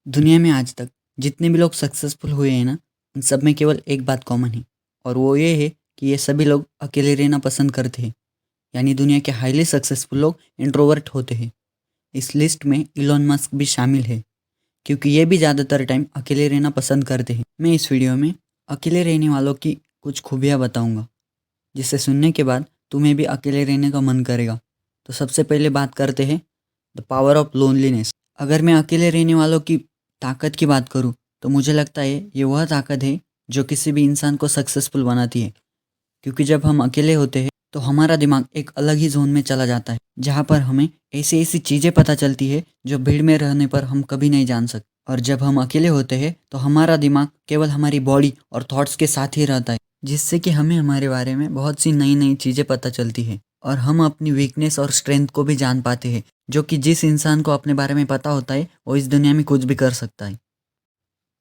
दुनिया में आज तक जितने भी लोग सक्सेसफुल हुए हैं ना, उन सब में केवल एक बात कॉमन है। और वो ये है कि ये सभी लोग अकेले रहना पसंद करते हैं। यानी दुनिया के हाईली सक्सेसफुल लोग इंट्रोवर्ट होते हैं। इस लिस्ट में इलॉन मस्क भी शामिल है, क्योंकि ये भी ज़्यादातर टाइम अकेले रहना पसंद करते हैं। मैं इस वीडियो में अकेले रहने वालों की कुछ खूबियाँ बताऊँगा, जिसे सुनने के बाद तुम्हें भी अकेले रहने का मन करेगा। तो सबसे पहले बात करते हैं द पावर ऑफ लोनलीनेस। अगर मैं अकेले रहने वालों की ताकत की बात करूं, तो मुझे लगता है ये वह ताकत है जो किसी भी इंसान को सक्सेसफुल बनाती है। क्योंकि जब हम अकेले होते हैं तो हमारा दिमाग एक अलग ही जोन में चला जाता है, जहाँ पर हमें ऐसी ऐसी चीज़ें पता चलती है जो भीड़ में रहने पर हम कभी नहीं जान सकते। और जब हम अकेले होते हैं तो हमारा दिमाग केवल हमारी बॉडी और थॉट्स के साथ ही रहता है, जिससे कि हमें हमारे बारे में बहुत सी नई नई चीज़ें पता चलती है। और हम अपनी वीकनेस और स्ट्रेंथ को भी जान पाते हैं, जो कि जिस इंसान को अपने बारे में पता होता है वो इस दुनिया में कुछ भी कर सकता है।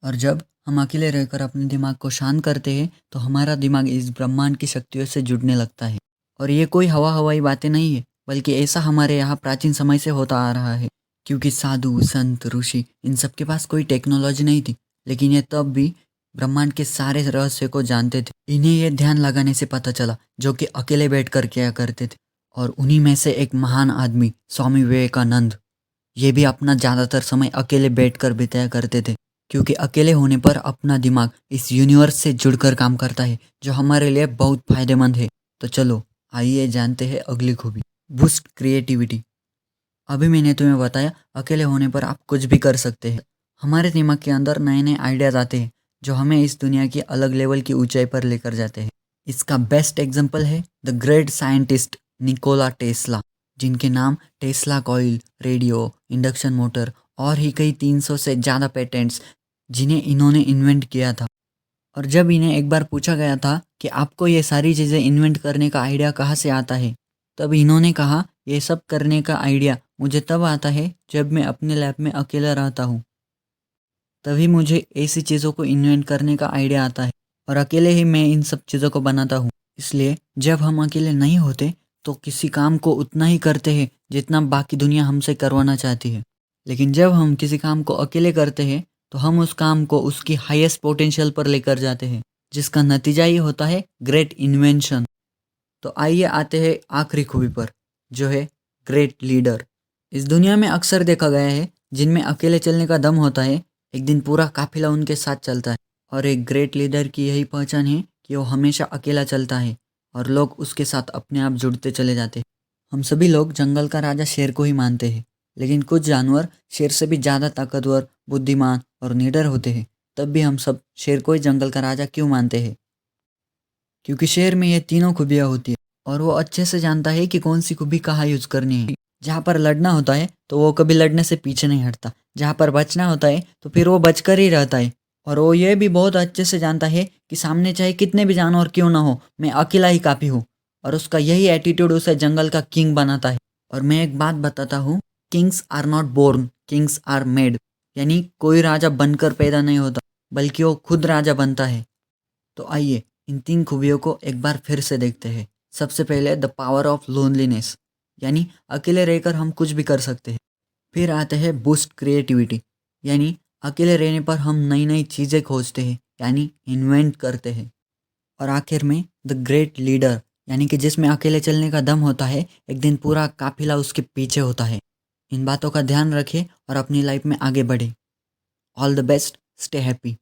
और जब हम अकेले रहकर अपने दिमाग को शांत करते हैं तो हमारा दिमाग इस ब्रह्मांड की शक्तियों से जुड़ने लगता है। और ये कोई हवाई बातें नहीं है, बल्कि ऐसा हमारे यहाँ प्राचीन समय से होता आ रहा है। क्योंकि साधु संत ऋषि इन सब के पास कोई टेक्नोलॉजी नहीं थी, लेकिन ये तब भी ब्रह्मांड के सारे रहस्य को जानते थे। इन्हें ये ध्यान लगाने से पता चला, जो कि अकेले बैठ कर किया करते थे। और उन्हीं में से एक महान आदमी स्वामी विवेकानंद, ये भी अपना ज़्यादातर समय अकेले बैठकर बिताया करते थे। क्योंकि अकेले होने पर अपना दिमाग इस यूनिवर्स से जुड़कर काम करता है, जो हमारे लिए बहुत फायदेमंद है। तो चलो आइए जानते हैं अगली खूबी, बूस्ट क्रिएटिविटी। अभी मैंने तुम्हें बताया अकेले होने पर आप कुछ भी कर सकते हैं। हमारे दिमाग के अंदर नए नए आइडियाज़ आते हैं, जो हमें इस दुनिया की अलग लेवल की ऊंचाई पर लेकर जाते हैं। इसका बेस्ट एग्जाम्पल है the great scientist Nikola Tesla, जिनके नाम Tesla coil, radio, induction motor और ही कई 300 से ज़्यादा पेटेंट्स जिन्हें इन्होंने इन्वेंट किया था। और जब इन्हें एक बार पूछा गया था कि आपको ये सारी चीज़ें इन्वेंट करने का आइडिया कहाँ से आता है, तब इन्होंने कहा ये सब करने का आइडिया मुझे तब आता है जब मैं अपने लैब में अकेला रहता हूँ। तभी मुझे ऐसी चीज़ों को इन्वेंट करने का आइडिया आता है, और अकेले ही मैं इन सब चीज़ों को बनाता हूँ। इसलिए जब हम अकेले नहीं होते तो किसी काम को उतना ही करते हैं जितना बाकी दुनिया हमसे करवाना चाहती है। लेकिन जब हम किसी काम को अकेले करते हैं तो हम उस काम को उसकी हाईएस्ट पोटेंशियल पर लेकर जाते हैं, जिसका नतीजा ये होता है ग्रेट इन्वेंशन। तो आइए आते हैं आखिरी खूबी पर, जो है ग्रेट लीडर। इस दुनिया में अक्सर देखा गया है जिनमें अकेले चलने का दम होता है, एक दिन पूरा काफिला उनके साथ चलता है। और एक ग्रेट लीडर की यही पहचान है कि वो हमेशा अकेला चलता है और लोग उसके साथ अपने आप जुड़ते चले जाते हैं। हम सभी लोग जंगल का राजा शेर को ही मानते हैं, लेकिन कुछ जानवर शेर से भी ज़्यादा ताकतवर, बुद्धिमान और निडर होते हैं। तब भी हम सब शेर को ही जंगल का राजा क्यों मानते हैं? क्योंकि शेर में ये तीनों खूबियाँ होती है, और वो अच्छे से जानता है कि कौन सी खूबी कहाँ यूज करनी है। जहाँ पर लड़ना होता है तो वो कभी लड़ने से पीछे नहीं हटता, जहाँ पर बचना होता है तो फिर वो बचकर ही रहता है। और वो ये भी बहुत अच्छे से जानता है कि सामने चाहे कितने भी जानवर क्यों ना हो, मैं अकेला ही काफ़ी हूँ। और उसका यही एटीट्यूड उसे जंगल का किंग बनाता है। और मैं एक बात बताता हूँ, kings are not born, kings are made. यानी कोई राजा बनकर पैदा नहीं होता, बल्कि वो खुद राजा बनता है। तो आइए इन तीन खूबियों को एक बार फिर से देखते हैं। सबसे पहले द पावर ऑफ लोनलीनेस, यानी अकेले रहकर हम कुछ भी कर सकते हैं। फिर आते हैं बूस्ट क्रिएटिविटी, यानी अकेले रहने पर हम नई नई चीज़ें खोजते हैं, यानी इन्वेंट करते हैं। और आखिर में द ग्रेट लीडर, यानी कि जिसमें अकेले चलने का दम होता है, एक दिन पूरा काफिला उसके पीछे होता है। इन बातों का ध्यान रखें और अपनी लाइफ में आगे बढ़ें। All the best, stay happy.